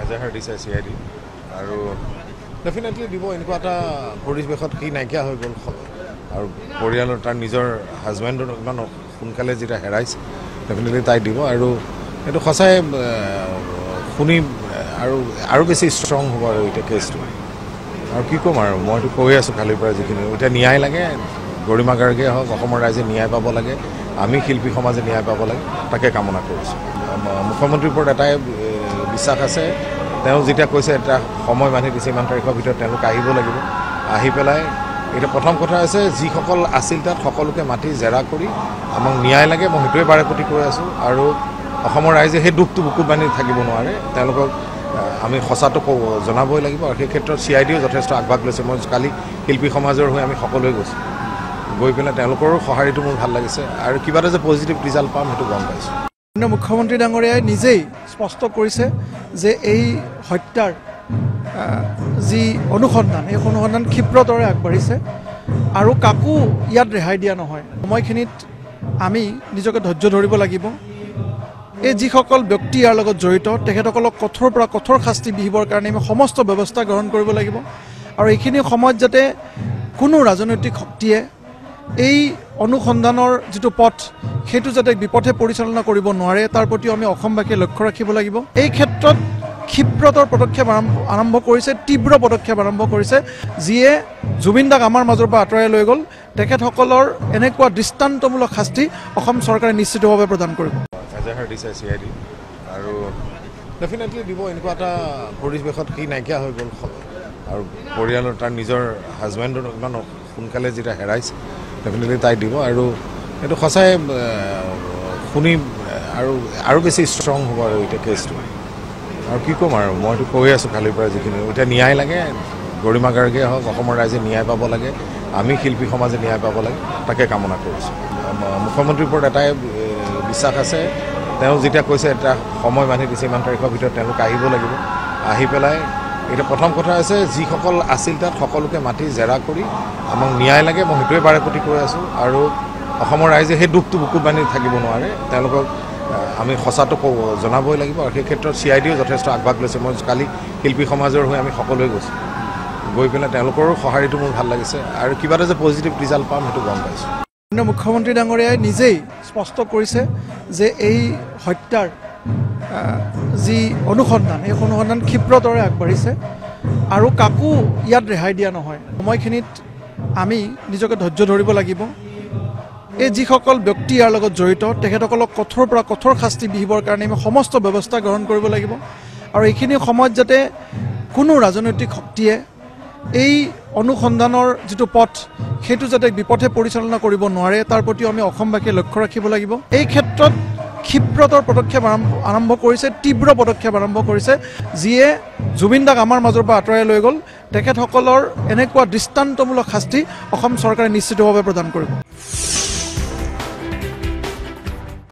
এজাহাৰ দিছে CID আৰু ডেফিনেটলি দিব। এনেকুৱা এটা পৰিৱেশত সি নাইকিয়া হৈ গ'ল আৰু পৰিয়ালৰ তাৰ নিজৰ হাজবেণ্ডৰ ইমান সোনকালে যেতিয়া হেৰাইছে, ডেফিনেটলি তাই দিব। আৰু এইটো সঁচাই শুনি আৰু বেছি ষ্ট্ৰং হ'ব আৰু এতিয়া কেছটো। আৰু কি ক'ম আৰু মইতো কৈ আছোঁ কালিৰ পৰা যিখিনি এতিয়া ন্যায় লাগে, গৰিমা গাৰ্গে হওক, অসমৰ ৰাইজে ন্যায় পাব লাগে, আমি শিল্পী সমাজে ন্যায় পাব লাগে, তাকে কামনা কৰিছোঁ। মুখ্যমন্ত্ৰীৰ ওপৰত এটাই বিশ্বাস আছে, তেওঁ যেতিয়া কৈছে এটা সময় বান্ধি দিছে, ইমান তাৰিখৰ ভিতৰত তেওঁলোক আহিব লাগিব। আহি পেলাই এতিয়া প্ৰথম কথা হৈছে যিসকল আছিল তাত সকলোকে মাতি জেৰা কৰি আমাক ন্যায় লাগে, মই সেইটোৱে বাৰে প্ৰতি কৈ আছোঁ। আৰু অসমৰ ৰাইজে সেই দুখটো বুকুত বান্ধি থাকিব নোৱাৰে, তেওঁলোকক আমি সঁচাটো জনাবই লাগিব। আৰু সেই ক্ষেত্ৰত CIDও যথেষ্ট আগভাগ লৈছে। মই কালি শিল্পী সমাজৰ হৈ আমি সকলোৱে গৈছোঁ, গৈ পেলাই তেওঁলোকৰো সঁহাৰিটো মোৰ ভাল লাগিছে আৰু কিবা এটা যে পজিটিভ ৰিজাল্ট পাম সেইটো গম পাইছোঁ। মুখ্যমন্ত্ৰী ডাঙৰীয়াই নিজেই স্পষ্ট কৰিছে যে এই হত্যাৰ যি অনুসন্ধান, এই অনুসন্ধান ক্ষিপ্ৰতৰে আগবাঢ়িছে আৰু কাকো ইয়াত ৰেহাই দিয়া নহয়। সময়খিনিত আমি নিজকে ধৈৰ্য ধৰিব লাগিব। এই যিসকল ব্যক্তি ইয়াৰ লগত জড়িত তেখেতসকলক কঠোৰৰ পৰা কঠোৰ শাস্তি বিহিবৰ কাৰণে আমি সমস্ত ব্যৱস্থা গ্ৰহণ কৰিব লাগিব। আৰু এইখিনি সময়ত যাতে কোনো ৰাজনৈতিক শক্তিয়ে এই অনুসন্ধানৰ যিটো পথ সেইটো যাতে বিপথে পৰিচালনা কৰিব নোৱাৰে, তাৰ প্ৰতিও আমি অসমবাসীয়ে লক্ষ্য ৰাখিব লাগিব। এই ক্ষেত্ৰত ক্ষিপ্ৰতৰ পদক্ষেপ আৰম্ভ কৰিছে, তীব্ৰ পদক্ষেপ আৰম্ভ কৰিছে, যিয়ে জুবিন দাক আমাৰ মাজৰ পৰা আঁতৰাই লৈ গ'ল। তেখেতসকলৰ এনেকুৱা দৃষ্টান্তমূলক শাস্তি অসম চৰকাৰে নিশ্চিতভাৱে প্ৰদান কৰিব। এজাহাৰ দিছে CID আৰু ডেফিনেটলি দিব। এনেকুৱা এটা পৰিৱেশত সি নাইকিয়া হৈ গ'ল আৰু পৰিয়ালৰ তাৰ নিজৰ হাজবেণ্ডৰ ইমান সোনকালে যেতিয়া হেৰাইছে, ডেফিনেটলি তাই দিব। আৰু এইটো সঁচাই শুনি আৰু বেছি ষ্ট্ৰং হ'ব আৰু এতিয়া কেছটো। আৰু কি ক'ম আৰু মইতো কৈ আছোঁ কালিৰ পৰা যিখিনি এতিয়া ন্যায় লাগে, গৰিমা গাৰ্গে হওক, অসমৰ ৰাইজে ন্যায় পাব লাগে, আমি শিল্পী সমাজে ন্যায় পাব লাগে, তাকে কামনা কৰিছোঁ। মুখ্যমন্ত্ৰীৰ ওপৰত এটাই বিশ্বাস আছে, তেওঁ যেতিয়া কৈছে এটা সময় বান্ধি দিছে, ইমান তাৰিখৰ ভিতৰত তেওঁলোক আহিব লাগিব। আহি পেলাই এতিয়া প্ৰথম কথা হৈছে যিসকল আছিল তাত সকলোকে মাতি জেৰা কৰি আমাক ন্যায় লাগে, মই সেইটোৱে বাৰে প্ৰতি কৈ আছোঁ। আৰু অসমৰ ৰাইজে সেই দুখটো বুকুত বান্ধি থাকিব নোৱাৰে, তেওঁলোকক আমি সঁচাটো জনাবই লাগিব। আৰু সেই ক্ষেত্ৰত CIDও যথেষ্ট আগভাগ লৈছে। মই কালি শিল্পী সমাজৰ হৈ আমি সকলোৱে গৈছোঁ, গৈ পেলাই তেওঁলোকৰো সঁহাৰিটো মোৰ ভাল লাগিছে আৰু কিবা এটা যে পজিটিভ ৰিজাল্ট পাম সেইটো গম পাইছোঁ। মুখ্যমন্ত্ৰী ডাঙৰীয়াই নিজেই স্পষ্ট কৰিছে যে এই হত্যাৰ যি অনুসন্ধান, এই অনুসন্ধান ক্ষিপ্ৰতৰে আগবাঢ়িছে আৰু কাকো ইয়াত ৰেহাই দিয়া নহয়। সময়খিনিত আমি নিজকে ধৈৰ্য ধৰিব লাগিব। এই যিসকল ব্যক্তি ইয়াৰ লগত জড়িত তেখেতসকলক কঠোৰৰ পৰা কঠোৰ শাস্তি বিহিবৰ কাৰণে আমি সমস্ত ব্যৱস্থা গ্ৰহণ কৰিব লাগিব। আৰু এইখিনি সময়ত যাতে কোনো ৰাজনৈতিক শক্তিয়ে এই অনুসন্ধানৰ যিটো পথ সেইটো যাতে বিপথে পৰিচালনা কৰিব নোৱাৰে, তাৰ প্ৰতিও আমি অসমবাসীয়ে লক্ষ্য ৰাখিব লাগিব। এই ক্ষেত্ৰত ক্ষিপ্ৰতৰ পদক্ষেপ আৰম্ভ কৰিছে, তীব্ৰ পদক্ষেপ আৰম্ভ কৰিছে, যিয়ে জুবিন দাক আমাৰ মাজৰ পৰা আঁতৰাই লৈ গ'ল। তেখেতসকলৰ এনেকুৱা দৃষ্টান্তমূলক শাস্তি অসম চৰকাৰে নিশ্চিতভাৱে প্ৰদান কৰিব।